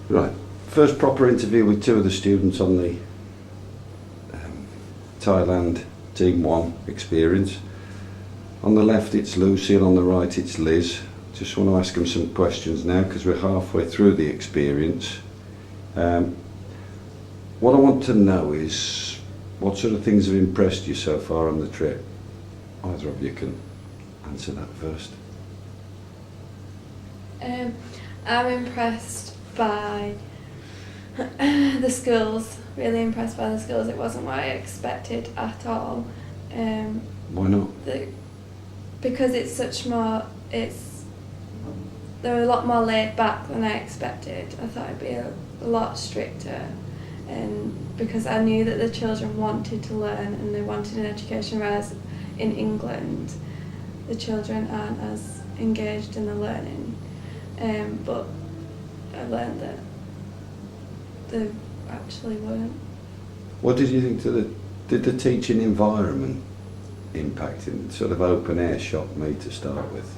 Right, first proper interview with two of the students on the Thailand Team 1 experience. On the left it's Lucy and on the right it's Liz. Just want to ask them some questions now because we're halfway through the experience. What I want to know is what sort of things have impressed you so far on the trip? Either of you can answer that first. I'm impressed by the schools, really impressed by the schools. It wasn't what I expected at all. Why not? Because it's they're a lot more laid back than I expected. I thought it'd be a lot stricter, and because I knew that the children wanted to learn and they wanted an education, whereas in England the children aren't as engaged in the learning. But I learned that they actually weren't. What did you think did the teaching environment impact in sort of open air shocked me to start with?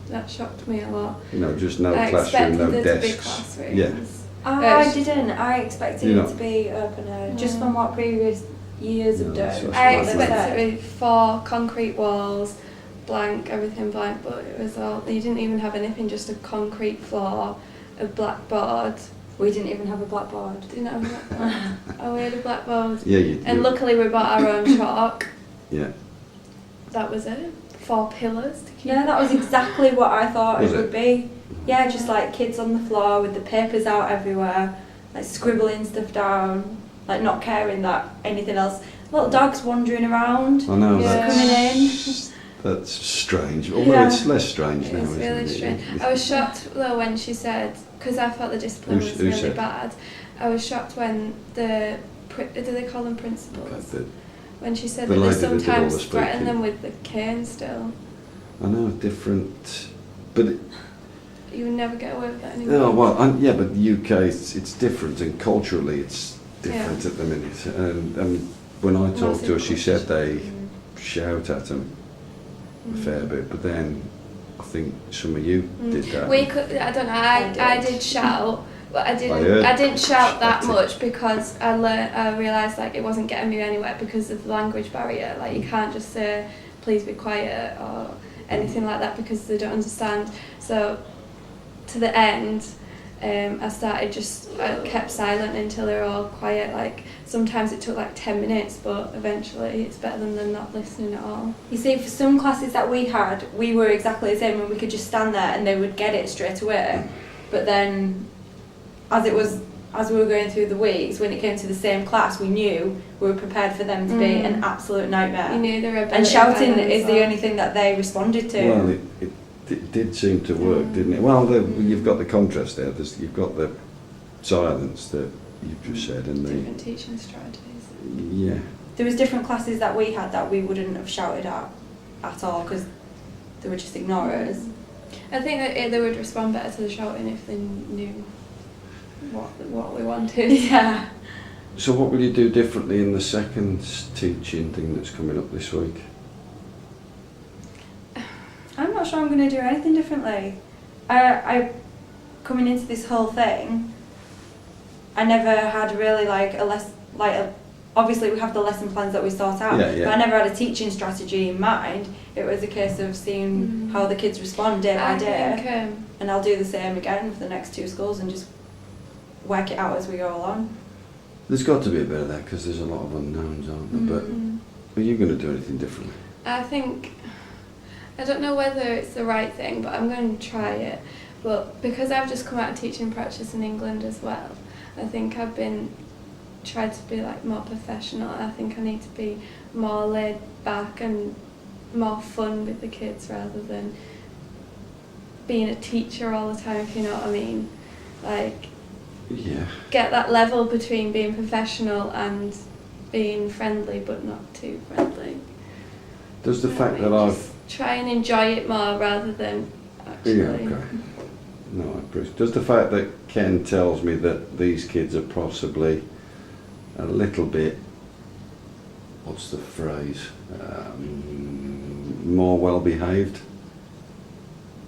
That shocked me a lot. You know, just no I classroom, no expected there to be desks. classrooms. Yeah. I didn't. I expected it to be open air, just from what previous years have done. I expected it to be 4 concrete walls, blank, everything blank, but it was all, you didn't even have anything, just a concrete floor, a blackboard. We didn't even have a blackboard. Didn't have a blackboard. Oh, we had a blackboard. Yeah, you did. And luckily we bought our own chalk. Yeah. That was it. 4 pillars to keep. Yeah, that was exactly what I thought Was it would it? be. Yeah, just like kids on the floor with the papers out everywhere, like scribbling stuff down, like not caring that anything else. Little dogs wandering around. I know, Yeah. Coming in. that's strange. Although Yeah. it's less strange now, It's isn't really it? strange. I was shocked though when she said, because I thought the discipline was Who really said? bad. I was shocked when do they call them principals? Okay, When she said the that they lady that did all the sometimes threaten speaking. them with the cane still. I know, different, but You would never get away with that anymore. no, well, yeah, but the UK it's different, and culturally it's different at the minute. And when I talked to her, she said they shout at them a fair bit, but then I think some of you did that. We could. I don't know. I did shout, but I heard didn't shout that shouting. much because I realised like it wasn't getting me anywhere because of the language barrier. Like you can't just say please be quiet or anything like that because they don't understand. So to the end, I kept silent until they were all quiet. Like sometimes it took like 10 minutes, but eventually it's better than them not listening at all. You see, for some classes that we had, we were exactly the same, and we could just stand there and they would get it straight away. But then, as we were going through the weeks, when it came to the same class, we knew we were prepared for them to be an absolute nightmare. You knew they were And shouting is the only thing that they responded to. Well, it did seem to work, didn't it? Well, you've got the contrast there. You've got the silence that you've just said, and different teaching strategies. Yeah. There was different classes that we had that we wouldn't have shouted at all because they were just ignorers. I think that they would respond better to the shouting if they knew what we wanted. Yeah. So what will you do differently in the second teaching thing that's coming up this week? I'm not sure I'm going to do anything differently. I coming into this whole thing, I never had really obviously we have the lesson plans that we sort out, but I never had a teaching strategy in mind. It was a case of seeing how the kids respond day by day, and I'll do the same again for the next 2 schools and just work it out as we go along. There's got to be a bit of that because there's a lot of unknowns, aren't there? But are you going to do anything differently? I don't know whether it's the right thing, but I'm going to try it. But because I've just come out of teaching practice in England as well, I think I've tried to be like more professional. I think I need to be more laid back and more fun with the kids rather than being a teacher all the time, if you know what I mean. Like, get that level between being professional and being friendly, but not too friendly. Does the fact that I've try and enjoy it more rather than actually. Yeah, okay. No, I appreciate. Does the fact that Ken tells me that these kids are possibly a little bit, what's the phrase, more well behaved,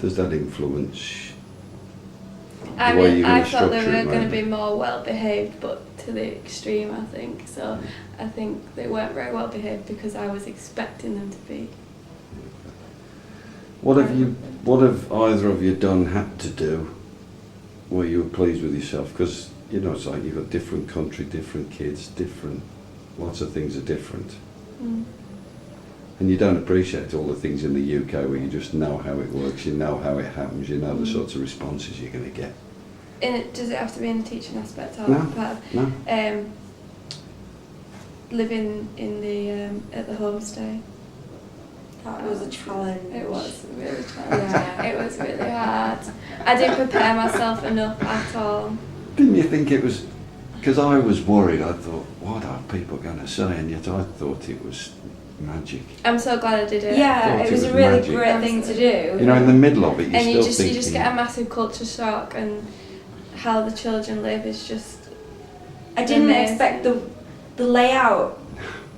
does that influence? I way mean, you're I going to thought structure they it. were going to maybe. be more well behaved, but to the extreme, I think. So I think they weren't very well behaved because I was expecting them to be. What have either of you had to do where you were pleased with yourself? Because, you know, it's like you've got different country, different kids, lots of things are different. Mm. And you don't appreciate all the things in the UK where you just know how it works, you know how it happens, you know the sorts of responses you're going to get. Does it have to be in the teaching aspect or No, part of, no. living in the at the homestay? That was a challenge. It was really challenging. Yeah. It was really hard. I didn't prepare myself enough at all. Didn't you think it was, because I was worried, I thought, what are people going to say? And yet I thought it was magic. I'm so glad I did it. Yeah, Thought it it was was a really magic. great thing to do. You know, in the middle of it, you're And still you just thinking, get a massive culture shock, and how the children live is just. I didn't amazing. expect the layout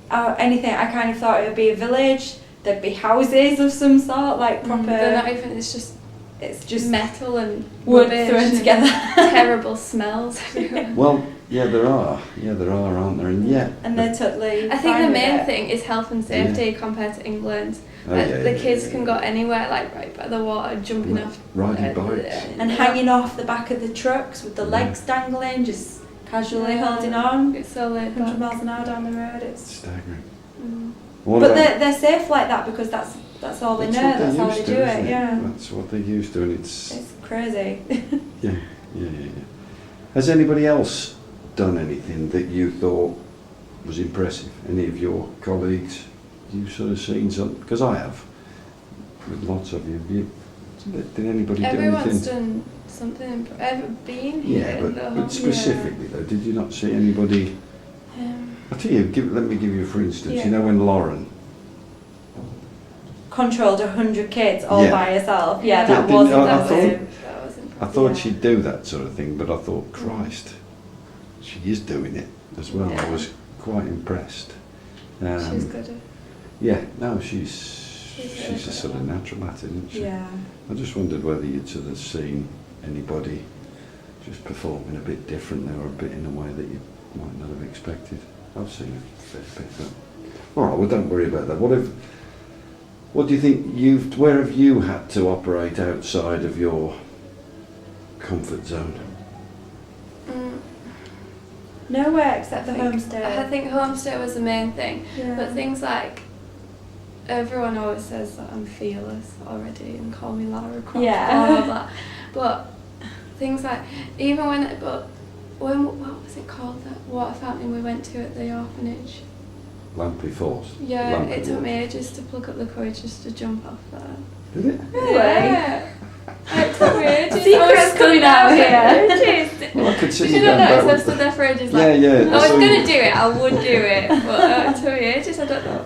or anything. I kind of thought it would be a village. There'd be houses of some sort, like proper. They're not even. It's just metal and wood rubbish thrown and together. terrible smells everywhere. well, yeah, there are, aren't there? And yet, And they're totally. I think fine the with main it. thing is health and safety compared to England. The kids can go anywhere, like right by the water, jumping off. Riding bikes. And hanging off the back of the trucks with the legs dangling, just casually holding on. It's so laid 100 back. miles an hour down the road. It's. Staggering. Mm. What But about- they're safe like that because that's all they know. That's how they used do to, it. isn't Yeah. That's what they're used to, and it's crazy. yeah. Has anybody else done anything that you thought was impressive? Any of your colleagues? You sort of seen something? Because I have, with lots of you. Did anybody Everyone's do anything? done something. Ever been here? Yeah, in the but home? specifically though, did you not see anybody? I'll tell you. Let me give you for instance. Yeah. You know when Lauren. Controlled 100 kids all Yeah. by herself. Yeah, Did- that did- was I impressive. That was impressive. I thought Yeah. she'd do that sort of thing, but I thought, Christ, she is doing it as well. Yeah. I was quite impressed. She's good at. Yeah, no, she's really a good sort at of that. natural at it, isn't she? Yeah. I just wondered whether you'd sort of seen anybody just performing a bit differently or a bit in a way that you might not have expected. I've seen a fair bit, but all right. Well, don't worry about that. What do you think where have you had to operate outside of your comfort zone? Nowhere except the homestay. I think homestay was the main thing. Yeah. But things like, everyone always says that I'm fearless already and call me Lara Croft, Yeah. blah, blah, blah. But things like, when what was it called, that water fountain we went to at the orphanage? Lampley Falls. Yeah, Lampley it took Water. me ages to pluck up the courage just to jump off there. Did it? Really? Yeah. It took me ages. Secrets I was stood coming there out for here. ages. Well, I could see Did you you not going notice back I stood there for ages? Like, Yeah. I was saw going you. to do it, I would do it, but it took me ages, I don't know.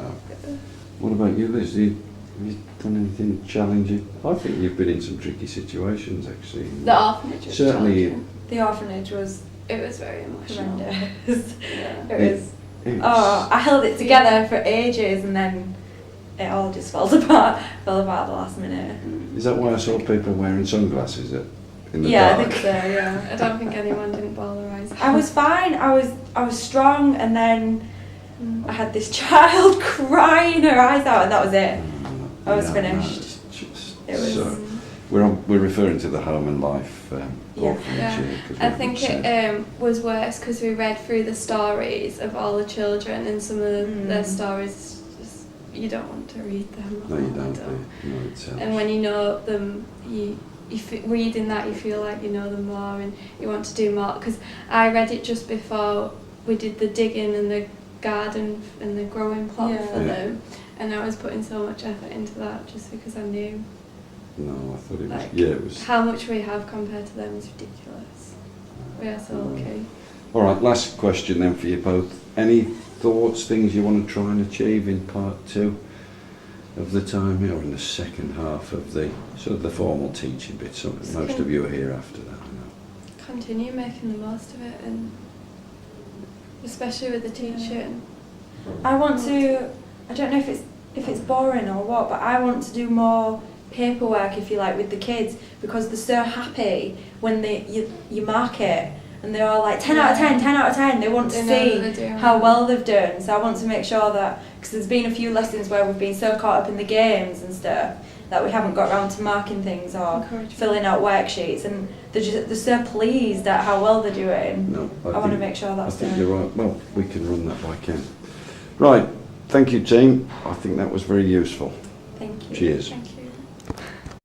What about you, Liz? Have you done anything challenging? I think you've been in some tricky situations, actually. The orphanage was Certainly. challenging. The orphanage was It was very emotional. horrendous. Yeah. It was. It was- Oh, I held it together for ages and then it all just fell apart at the last minute. Is that why I saw people wearing sunglasses in the Yeah, dark? I think so. Yeah. I don't think anyone didn't ball their eyes out. I was fine. I was strong, and then I had this child crying her eyes out, and that was it. I was finished. it's just It was. so. We're referring to the Home and Life Yeah. orphanage Yeah. here, 'cause I we think said- it was worse because we read through the stories of all the children, and some of their stories, just, you don't want to read them. No, you I don't. No, it's And when you know them, reading that, you feel like you know them more and you want to do more. Because I read it just before we did the digging and the garden and the growing plot Yeah. for Yeah. them, and I was putting so much effort into that just because I knew No, I thought it was. Like, Yeah, it was. how much we have compared to them is ridiculous. We are so lucky. All right, last question then for you both. Any thoughts, things you want to try and achieve in part 2 of the time here, or in the second half of the sort of the formal teaching bit? So most of you are here after that, I know. Continue making the most of it, and especially with the teaching. I want to. I don't know if it's boring or what, but I want to do more paperwork, if you like, with the kids, because they're so happy when you mark it and they're all like 10 out of 10, 10 out of 10. They want to see how well they've done. So I want to make sure that, because there's been a few lessons where we've been so caught up in the games and stuff that we haven't got around to marking things or filling out worksheets, and they're so pleased at how well they're doing. No, I want to make sure that's I think you're right. Well, we can run that by Ken. Right, thank you, team. I think that was very useful. Thank you. Cheers. Thank you.